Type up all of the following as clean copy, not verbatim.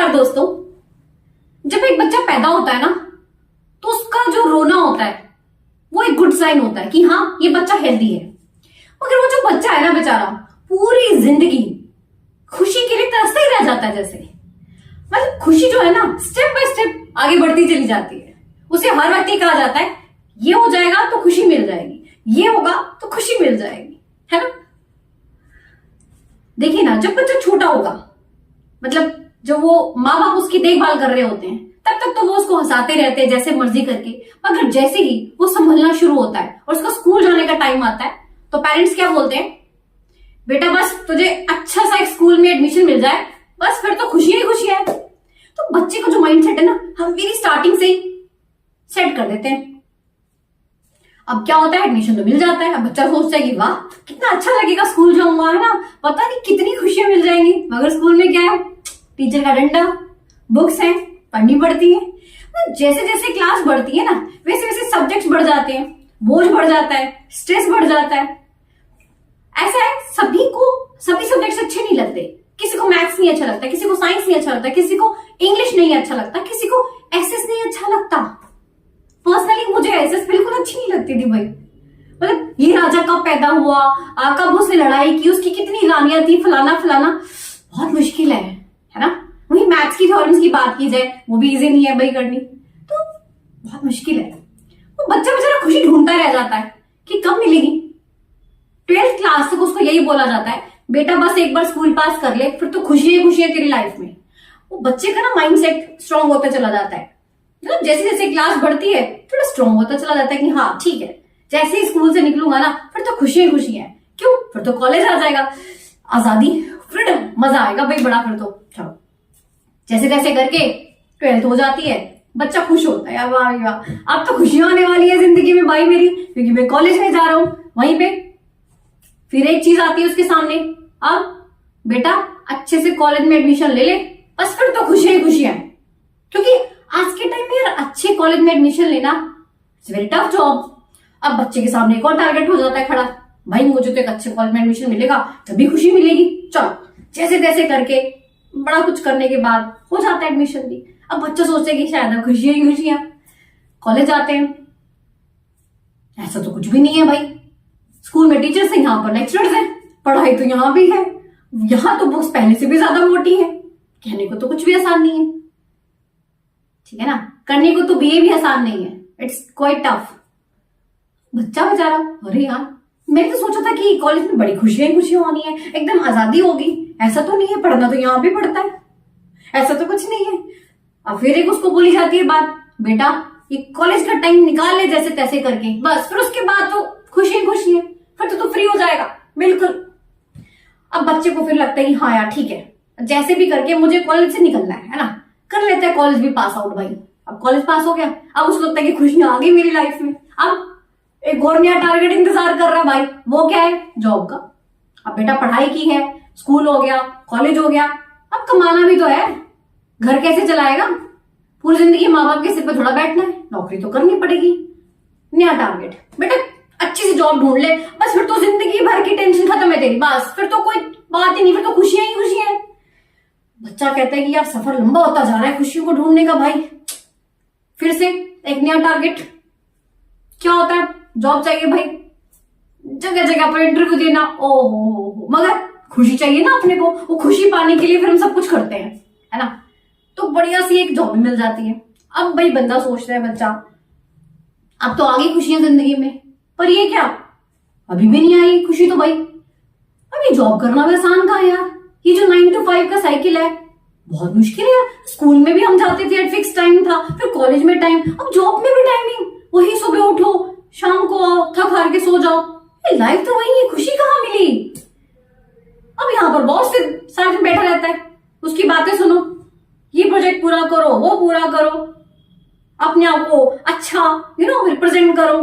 नमस्कार दोस्तों। जब एक बच्चा पैदा होता है ना, तो उसका जो रोना होता है वो एक गुड साइन होता है कि हाँ ये बच्चा हेल्दी है। मगर वो जो बच्चा है ना बेचारा, पूरी जिंदगी खुशी के लिए तरसता ही रह जाता है। जैसे मतलब खुशी जो है ना, स्टेप बाय स्टेप आगे बढ़ती चली जाती है। उसे हर वक्त कहा जाता है ये हो जाएगा तो खुशी मिल जाएगी, ये होगा तो खुशी मिल जाएगी, है ना। देखिए ना, जब बच्चा छोटा होगा, मतलब जब वो माँ बाप उसकी देखभाल कर रहे होते हैं, तब तक तो वो उसको हंसाते रहते हैं जैसे मर्जी करके। मगर जैसे ही वो संभलना शुरू होता है और उसका स्कूल जाने का टाइम आता है, तो पेरेंट्स क्या बोलते हैं, बेटा बस तुझे अच्छा सा एक स्कूल में एडमिशन मिल जाए, बस फिर तो खुशी ही खुशी है। तो बच्चे का जो माइंड सेट है ना, हम मेरी स्टार्टिंग से ही सेट कर देते हैं। अब क्या होता है, एडमिशन तो मिल जाता है। अब बच्चा सोचता है कि वाह कितना अच्छा लगेगा, स्कूल जाऊंगा, है ना, पता नहीं कितनी खुशियां मिल जाएंगी। मगर स्कूल में क्या है, टीचर का डंडा, बुक्स हैं, पढ़नी पड़ती है। तो जैसे जैसे क्लास बढ़ती है ना, वैसे वैसे सब्जेक्ट्स बढ़ जाते हैं, बोझ बढ़ जाता है, स्ट्रेस बढ़ जाता है। ऐसा है, सभी सब्जेक्ट्स अच्छे नहीं लगते। किसी को मैथ्स नहीं अच्छा लगता, किसी को साइंस नहीं अच्छा लगता, किसी को इंग्लिश नहीं अच्छा लगता, किसी को एसएस नहीं अच्छा लगता। पर्सनली मुझे एसएस बिल्कुल अच्छी नहीं लगती थी भाई। मतलब ये राजा कब पैदा हुआ, कब उसने लड़ाई की, उसकी कितनी रानियां थी, फलाना फलाना, बहुत मुश्किल है ना। वही मैथ्स की थ्योरम्स की बात की जाए, वो भी इजी नहीं है भाई करनी, तो बहुत मुश्किल है। वो बच्चा बेचारा खुशी ढूंढता रह जाता है कि कब मिलेगी। 12th क्लास तक उसको यही बोला जाता है, बेटा बस एक बार स्कूल पास कर ले, फिर तो खुशी है तेरी लाइफ में। वो बच्चे का ना माइंड सेट स्ट्रांग होता चला जाता है। मतलब जैसे जैसे क्लास बढ़ती है, थोड़ा स्ट्रांग होता चला जाता है कि हाँ ठीक है, जैसे ही स्कूल से निकलूंगा ना, फिर तो खुशी है। क्यों, फिर तो कॉलेज आ जाएगा, आजादी, फ्रीडम, मजा आएगा भाई बड़ा। फिर तो चलो जैसे तैसे करके 12th हो जाती है, बच्चा खुश होता है, वाह वाह अब तो खुशियां आने वाली है जिंदगी में भाई मेरी, क्योंकि मैं कॉलेज में जा रहा हूं। वहीं पे फिर एक चीज आती है उसके सामने, अब बेटा अच्छे से कॉलेज में एडमिशन ले ले, बस फिर तो खुशियां। क्योंकि आज के टाइम में यार अच्छे कॉलेज में एडमिशन लेना इट्स वेरी टफ जॉब। अब बच्चे के सामने एक और टारगेट हो जाता है खड़ा, भाई मुझे तो एक अच्छे कॉलेज में एडमिशन मिलेगा तभी खुशी मिलेगी। चलो जैसे तैसे करके बड़ा कुछ करने के बाद हो जाता है एडमिशन भी। अब बच्चा सोचते कि शायद अब खुशियां कॉलेज आते हैं, ऐसा तो कुछ भी नहीं है भाई। स्कूल में टीचर्स हैं, यहाँ पर लेक्चरर्स हैं, पढ़ाई तो यहाँ भी है, यहाँ तो बुक्स पहले से भी ज्यादा मोटी है। कहने को तो कुछ भी आसान नहीं है, ठीक है ना, करने को तो बीए भी आसान नहीं है, इट्स क्वाइट टफ। बच्चा बेचारा, अरे यार मैंने तो सोचा था कि कॉलेज में बड़ी खुशियां होनी है, एकदम आजादी होगी। ऐसा तो नहीं है, पढ़ना तो यहाँ भी पड़ता है, ऐसा तो कुछ नहीं है। अब फिर एक उसको बोली जाती है बात, बेटा ये कॉलेज का टाइम निकाल ले जैसे तैसे करके, बस फिर उसके बाद तो खुशी है, फिर तो फ्री हो जाएगा बिल्कुल। अब बच्चे को फिर लगता है कि हाँ यार ठीक है, जैसे भी करके मुझे कॉलेज से निकलना है ना, कर लेते हैं कॉलेज भी पास आउट भाई। अब कॉलेज पास हो गया, अब उसको लगता है कि खुशियां आ गई मेरी लाइफ में। अब एक और नया टारगेट इंतजार कर रहा है भाई, वो क्या है, जॉब का। अब बेटा पढ़ाई की है, स्कूल हो गया, कॉलेज हो गया, अब कमाना भी तो है, घर कैसे चलाएगा, पूरी जिंदगी माँ बाप के सिर पे थोड़ा बैठना है, नौकरी तो करनी पड़ेगी। नया टारगेट, बेटा अच्छी सी जॉब ढूंढ ले, बस फिर तो जिंदगी भर की टेंशन खत्म है तेरी, बस फिर तो कोई बात ही नहीं, फिर तो खुशियां है। बच्चा कहता है कि यार सफर लंबा होता जा रहा है खुशियों को ढूंढने का भाई। फिर से एक नया टारगेट, क्या होता है, जॉब चाहिए भाई, जगह जगह पर इंटरव्यू देना, ओहो, मगर खुशी चाहिए ना अपने को, वो खुशी पाने के लिए फिर हम सब कुछ करते हैं, है ना। तो बढ़िया सी एक जॉब भी मिल जाती है। अब भाई बंदा सोचता है, बच्चा अब तो आ गई खुशियां जिंदगी में, पर ये क्या, अभी भी नहीं आई खुशी तो भाई। अब ये जॉब करना भी आसान कहाँ है यार, ये जो 9 to 5 का साइकिल है बहुत मुश्किल है। स्कूल में भी हम जाते थे, फिक्स टाइम था, फिर कॉलेज में टाइम, अब जॉब में भी टाइमिंग वही, सुबह उठो शाम को आओ, थक हार के सो जाओ, लाइफ तो वही है, खुशी कहाँ मिली। अब यहाँ पर बॉस से साथ में बैठा रहता है, उसकी बातें सुनो, ये प्रोजेक्ट पूरा करो, वो पूरा करो, अपने आप को अच्छा रिप्रेजेंट करो।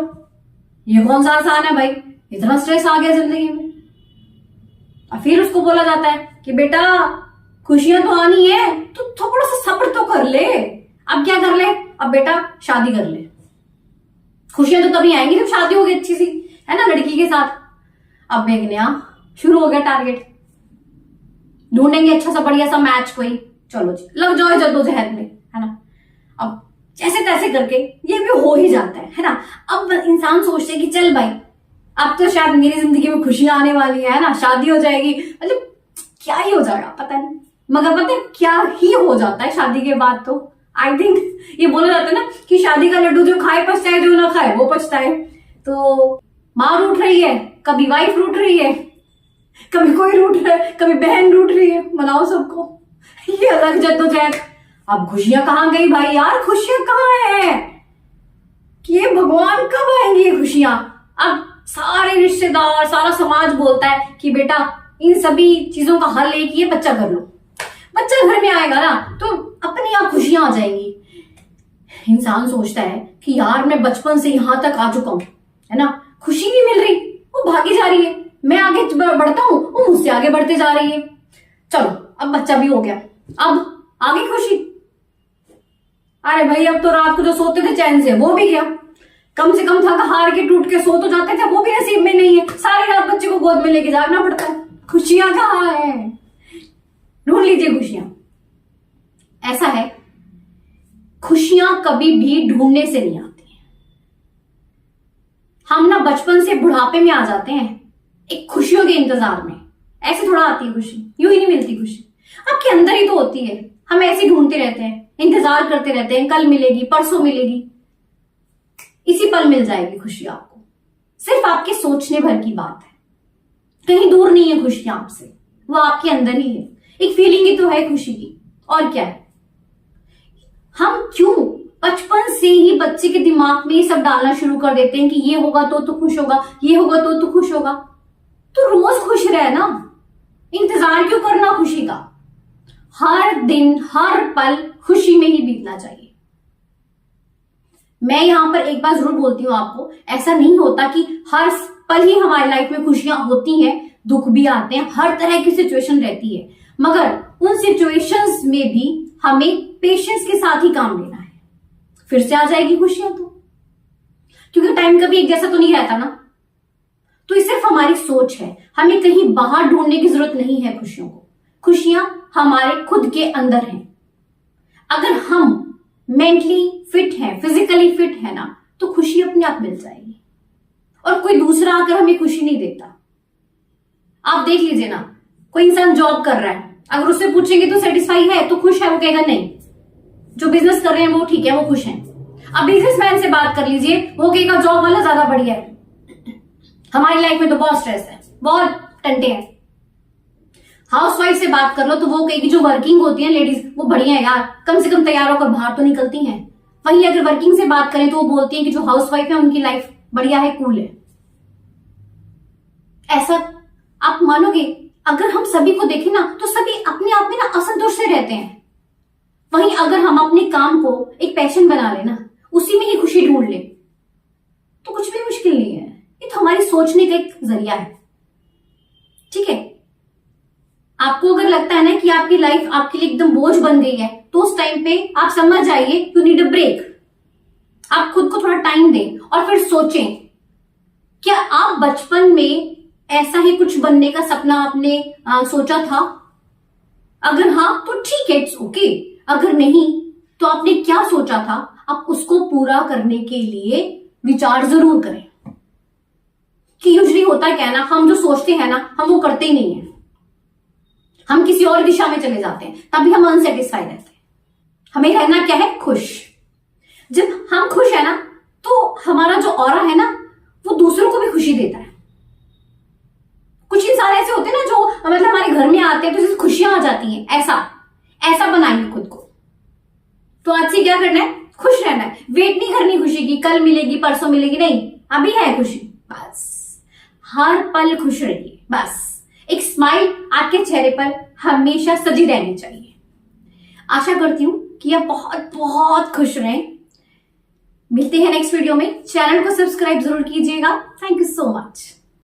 ये कौन सा आसान है भाई, इतना स्ट्रेस आ गया जिंदगी में। और फिर उसको बोला जाता है कि बेटा खुशियां तो आनी है, तो थोड़ा सा सब्र तो कर ले। अब क्या कर ले, अब बेटा शादी कर ले, खुशियां तो तभी आएंगी जब शादी होगी अच्छी सी, है ना, लड़की के साथ। अब एक नया शुरू हो गया टारगेट, ढूंढेंगे अच्छा सा बढ़िया सा मैच कोई, चलो जी लग जाओ जद्दोजहद में, है ना। अब जैसे तैसे करके ये भी हो ही जाता है ना। अब इंसान सोचते है कि चल भाई अब तो शायद मेरी जिंदगी में खुशियां आने वाली है ना, शादी हो जाएगी, मतलब क्या ही हो जाएगा पता नहीं, मगर पता है क्या ही हो जाता है शादी के बाद। तो आई थिंक ये बोला जाता है ना कि शादी का लड्डू जो खाए पछताए, जो ना खाए वो पछताए। तो माँ रूठ रही है, कभी वाइफ रूठ रही है, कभी कोई रूठ रहा है, कभी बहन रूठ रही है, मनाओ सबको, ये अलग जद्दोजहद। अब खुशियां कहाँ गई भाई यार, खुशियां कहाँ है, कि ये भगवान कब आएंगी ये खुशियां। अब सारे रिश्तेदार सारा समाज बोलता है कि बेटा इन सभी चीजों का हल एक ही है, बच्चा कर लो। बच्चा घर में आएगा ना तो अपनी आप खुशियां आ जाएंगी। इंसान सोचता है कि यार मैं बचपन से यहां तक आ चुका हूं, है ना, खुशी नहीं मिल रही, वो भागी जा रही है, मैं आगे बढ़ता हूं वो मुझसे आगे बढ़ते जा रही है। चलो अब बच्चा भी हो गया, अब आगे खुशी। अरे भाई अब तो रात को जो सोते थे चैन से वो भी गया, कम से कम थका हार के टूट के सो तो जाते थे, वो भी नसीब में नहीं है, सारी रात बच्चे को गोद में लेके जागना पड़ता है। खुशियां कहाँ है, ढूंढ लीजिए खुशियां। ऐसा है खुशियां कभी भी ढूंढने से नहीं आती हैं। हम ना बचपन से बुढ़ापे में आ जाते हैं एक खुशियों के इंतजार में, ऐसे थोड़ा आती है खुशी, यूं ही नहीं मिलती खुशी, आपके अंदर ही तो होती है। हम ऐसे ढूंढते रहते हैं, इंतजार करते रहते हैं, कल मिलेगी परसों मिलेगी, इसी पल मिल जाएगी खुशी आपको। सिर्फ आपके सोचने भर की बात है, कहीं दूर नहीं है खुशी आपसे, वो आपके अंदर ही है। एक फीलिंग ही तो है खुशी की, और क्या है। हम क्यों बचपन से ही बच्चे के दिमाग में ये सब डालना शुरू कर देते हैं कि ये होगा तो खुश होगा, ये होगा तो खुश होगा। तो रोज खुश रहे ना, इंतजार क्यों करना खुशी का। हर दिन हर पल खुशी में ही बीतना चाहिए। मैं यहां पर एक बात जरूर बोलती हूं आपको, ऐसा नहीं होता कि हर पल ही हमारी लाइफ में खुशियां होती हैं, दुख भी आते हैं, हर तरह की सिचुएशन रहती है, मगर उन सिचुएशंस में भी हमें पेशेंस के साथ ही काम लेना है, फिर से आ जाएगी खुशियां। तो क्योंकि टाइम कभी एक जैसा तो नहीं रहता ना। तो ये सिर्फ हमारी सोच है, हमें कहीं बाहर ढूंढने की जरूरत नहीं है खुशियों को। खुशियां हमारे खुद के अंदर हैं। अगर हम मेंटली फिट है, फिजिकली फिट है ना, तो खुशी अपने आप मिल जाएगी। और कोई दूसरा आकर हमें खुशी नहीं देता। आप देख लीजिए ना, कोई इंसान जॉब कर रहा है, अगर उससे पूछेंगे तो सेटिस्फाई है, तो खुश है, वो कहेगा नहीं। जो बिजनेस कर रहे हैं वो ठीक है, वो खुश हैं। अब बिजनेसमैन से बात कर लीजिए, वो कहेगा जॉब वाला ज्यादा बढ़िया है, हमारी लाइफ में तो बहुत स्ट्रेस है, बहुत टंटे हैं। हाउसवाइफ से बात कर लो तो वो कहेगी जो वर्किंग होती है लेडीज वो बढ़िया है यार, कम से कम तैयार होकर बाहर तो निकलती हैं। वहीं अगर वर्किंग से बात करें तो वो बोलती हैं कि जो हाउसवाइफ है उनकी लाइफ बढ़िया है, कूल है। ऐसा आप मानोगे, अगर हम सभी को देखें ना तो सभी अपने आप में ना असंतोष से रहते हैं। वहीं अगर हम अपने काम को एक पैशन बना लेना, उसी में ही खुशी ढूंढ ले, तो कुछ भी मुश्किल नहीं है। ये तो हमारी सोचने का एक जरिया है, ठीक है। आपको अगर लगता है ना कि आपकी लाइफ आपके लिए एकदम बोझ बन गई है, तो उस टाइम पे आप समझ जाइए यू नीड अ ब्रेक। आप खुद को थोड़ा टाइम दें और फिर सोचें, क्या आप बचपन में ऐसा ही कुछ बनने का सपना आपने सोचा था? अगर हाँ तो ठीक है, इट्स ओके। अगर नहीं तो आपने क्या सोचा था, आप उसको पूरा करने के लिए विचार जरूर करें। कि यूजुअली होता क्या है ना, हम जो सोचते हैं ना हम वो करते ही नहीं है, हम किसी और दिशा में चले जाते हैं, तभी हम अनसेटिस्फाई रहते हैं। हमें रहना क्या है, खुश। जब हम खुश है ना तो हमारा जो ऑरा है ना वो दूसरों को भी खुशी देता है। कुछ इंसान ऐसे होते हैं ना जो मतलब हमारे घर में आते हैं तो जैसे खुशियां आ जाती हैं, ऐसा बनाएंगे खुद को। तो आज से क्या करना है, खुश रहना है। वेट नहीं करनी खुशी की, कल मिलेगी परसों मिलेगी, नहीं, अभी है खुशी, बस हर पल खुश रहिए। बस एक स्माइल आपके चेहरे पर हमेशा सजी रहनी चाहिए। आशा करती हूं कि आप बहुत बहुत खुश रहें। मिलते हैं नेक्स्ट वीडियो में। चैनल को सब्सक्राइब जरूर कीजिएगा। Thank you so much.